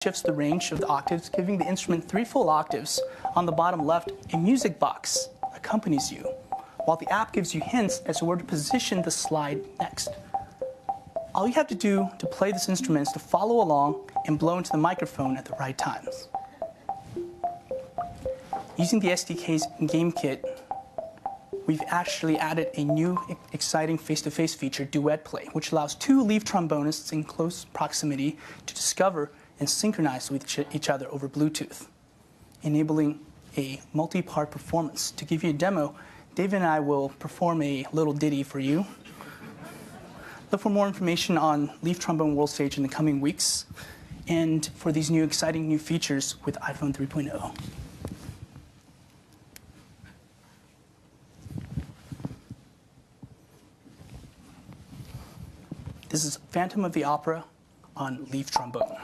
shifts the range of the octaves, giving the instrument 3 full octaves. On the bottom left, a music box accompanies you, while the app gives you hints as to where to position the slide next. All you have to do to play this instrument is to follow along and blow into the microphone at the right times. Using the SDK's game kit, we've actually added a new exciting face-to-face feature, Duet Play, which allows 2 leaf trombonists in close proximity to discover and synchronize with each other over Bluetooth, enabling a multi-part performance. To give you a demo, David and I will perform a little ditty for you. Look for more information on Leaf Trombone World Stage in the coming weeks, and for these new exciting new features with iPhone 3.0. This is Phantom of the Opera on Leaf Trombone.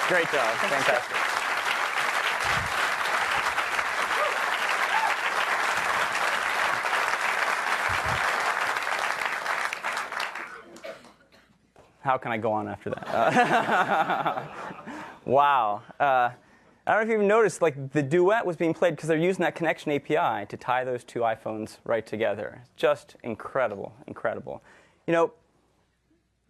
Great job. Fantastic. How can I go on after that? Wow. I don't know if you've noticed, like, the duet was being played because they're using that connection API to tie those 2 iPhones right together. Just incredible, incredible. You know,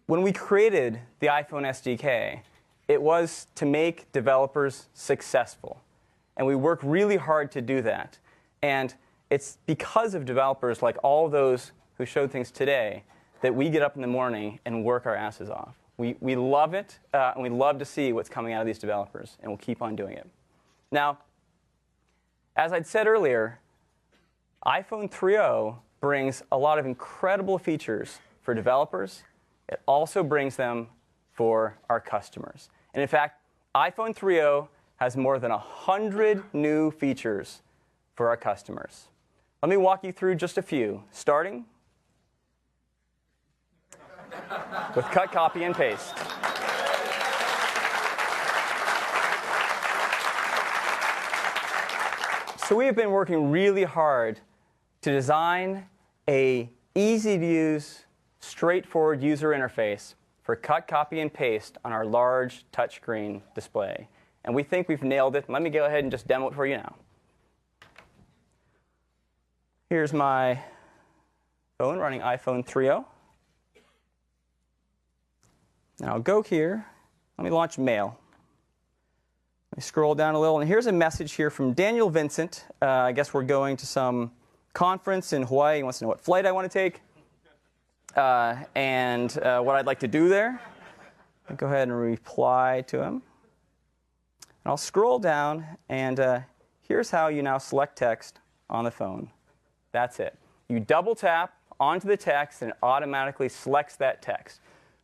when we created the iPhone SDK, it was to make developers successful. And we work really hard to do that. And it's because of developers like all those who showed things today that we get up in the morning and work our asses off. We love it, and we love to see what's coming out of these developers, and we'll keep on doing it. Now, as I'd said earlier, iPhone 3.0 brings a lot of incredible features for developers. It also brings them for our customers. And in fact, iPhone 3.0 has more than 100 new features for our customers. Let me walk you through just a few, starting with cut, copy, and paste. So we have been working really hard to design an easy-to-use, straightforward user interface for cut, copy, and paste on our large touchscreen display. And we think we've nailed it. Let me go ahead and just demo it for you now. Here's my phone running iPhone 3.0. Now I'll go here. Let me launch Mail. Let me scroll down a little. And here's a message here from Daniel Vincent. I guess we're going to some conference in Hawaii. He wants to know what flight I want to take. And what I'd like to do there. I'll go ahead and reply to him. And I'll scroll down, and here's how you now select text on the phone. That's it. You double tap onto the text, and it automatically selects that text.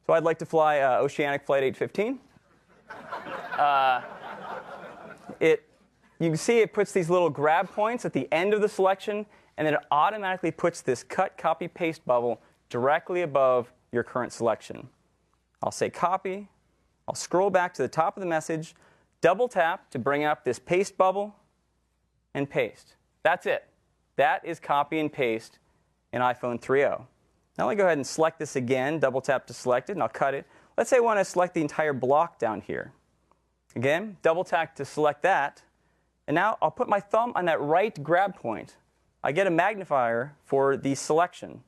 So I'd like to fly Oceanic Flight 815. You can see it puts these little grab points at the end of the selection, and then it automatically puts this cut, copy, paste bubble directly above your current selection. I'll say copy. I'll scroll back to the top of the message, double tap to bring up this paste bubble, and paste. That's it. That is copy and paste in iPhone 3.0. Now let me go ahead and select this again, double tap to select it, and I'll cut it. Let's say I want to select the entire block down here. Again, double tap to select that, and now I'll put my thumb on that right grab point. I get a magnifier for the selection.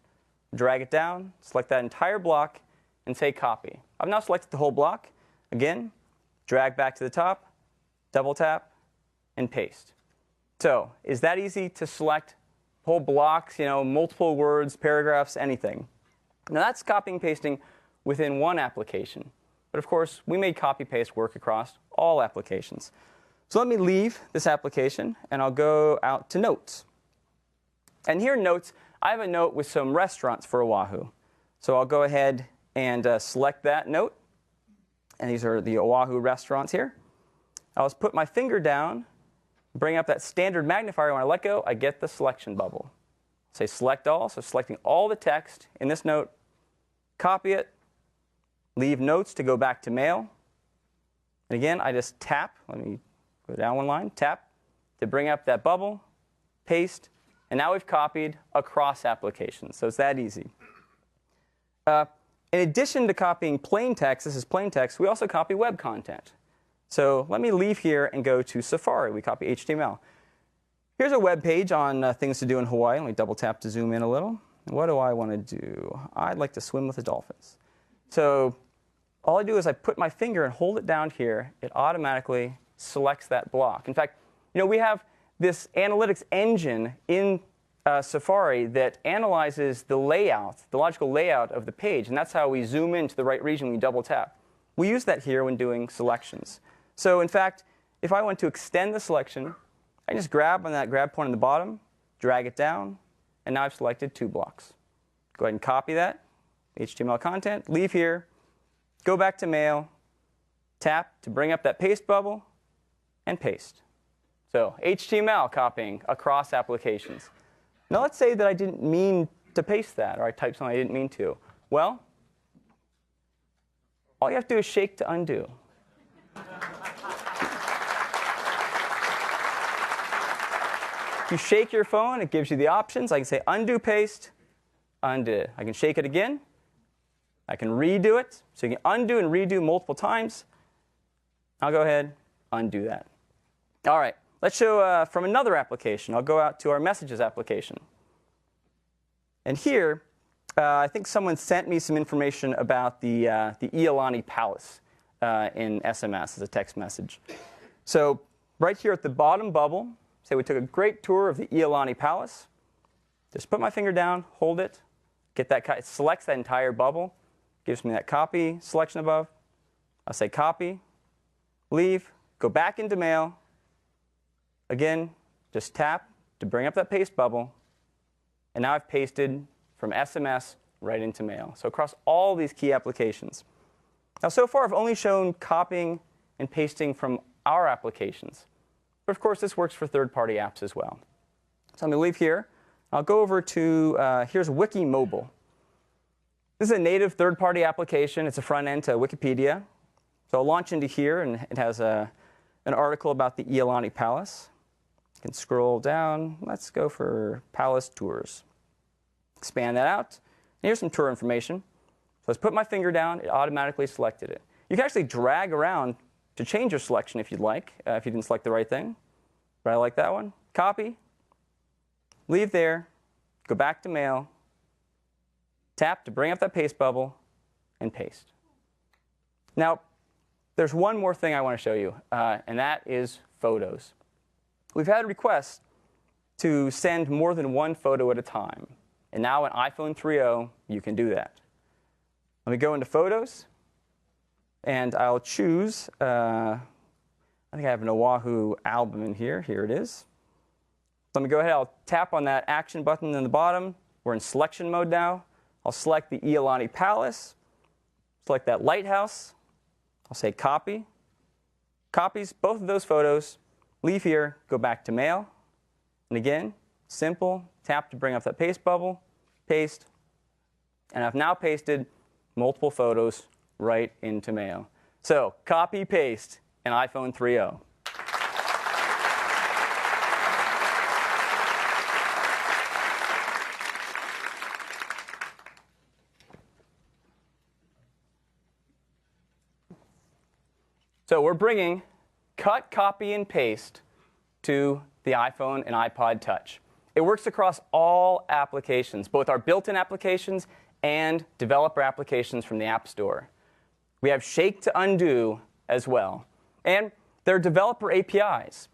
Drag it down, select that entire block, and say copy. I've now selected the whole block. Again, drag back to the top, double tap, and paste. So is that easy to select whole blocks, multiple words, paragraphs, anything? Now that's copying and pasting within one application. But of course, we made copy-paste work across all applications. So let me leave this application, and I'll go out to Notes. And here in Notes, I have a note with some restaurants for Oahu. So I'll go ahead and select that note. And these are the Oahu restaurants here. I'll just put my finger down, bring up that standard magnifier. When I let go, I get the selection bubble. Say Select All, so selecting all the text in this note, copy it, leave Notes to go back to Mail. And again, I just tap. Let me go down one line. Tap to bring up that bubble, paste, and now we've copied across applications. So it's that easy. In addition to copying plain text, this is plain text, we also copy web content. So let me leave here and go to Safari. We copy HTML. Here's a web page on things to do in Hawaii. Let me double tap to zoom in a little. What do I want to do? I'd like to swim with the dolphins. So all I do is I put my finger and hold it down here. It automatically selects that block. In fact, we have this analytics engine in Safari that analyzes the layout, the logical layout of the page. And that's how we zoom into the right region when we double tap. We use that here when doing selections. So in fact, if I want to extend the selection, I just grab on that grab point on the bottom, drag it down, and now I've selected 2 blocks. Go ahead and copy that, HTML content, leave here, go back to Mail, tap to bring up that paste bubble, and paste. So HTML copying across applications. Now let's say that I didn't mean to paste that, or I typed something I didn't mean to. Well, all you have to do is shake to undo. If you shake your phone, it gives you the options. I can say undo paste, undo. I can shake it again. I can redo it. So you can undo and redo multiple times. I'll go ahead, undo that. All right, let's show from another application. I'll go out to our Messages application. And here, I think someone sent me some information about the Iolani Palace in SMS as a text message. So right here at the bottom bubble, say we took a great tour of the Iolani Palace. Just put my finger down, hold it, get that. It selects that entire bubble, gives me that copy selection above. I'll say copy, leave, go back into Mail. Again, just tap to bring up that paste bubble. And now I've pasted from SMS right into Mail. So across all these key applications. Now so far I've only shown copying and pasting from our applications. But of course this works for third-party apps as well. So I'm going to leave here. I'll go over to, here's Wiki Mobile. This is a native third-party application. It's a front end to Wikipedia. So I'll launch into here, and it has an article about the Iolani Palace. You can scroll down. Let's go for Palace Tours. Expand that out. And here's some tour information. So let's put my finger down. It automatically selected it. You can actually drag around to change your selection if you'd like, if you didn't select the right thing. But I like that one. Copy. Leave there. Go back to Mail. Tap to bring up that paste bubble, and paste. Now, there's one more thing I want to show you, and that is photos. We've had requests to send more than one photo at a time. And now on iPhone 3.0, you can do that. Let me go into Photos, and I'll choose, I think I have an Oahu album in here. Here it is. Let me go ahead. I'll tap on that action button in the bottom. We're in selection mode now. I'll select the Iolani Palace, select that lighthouse. I'll say copy. Copies both of those photos. Leave here, go back to Mail. And again, simple, tap to bring up that paste bubble, paste. And I've now pasted multiple photos right into Mail. So copy, paste in iPhone 3.0. So we're bringing cut, copy, and paste to the iPhone and iPod Touch. It works across all applications, both our built-in applications and developer applications from the App Store. We have Shake to Undo as well. And there are developer APIs.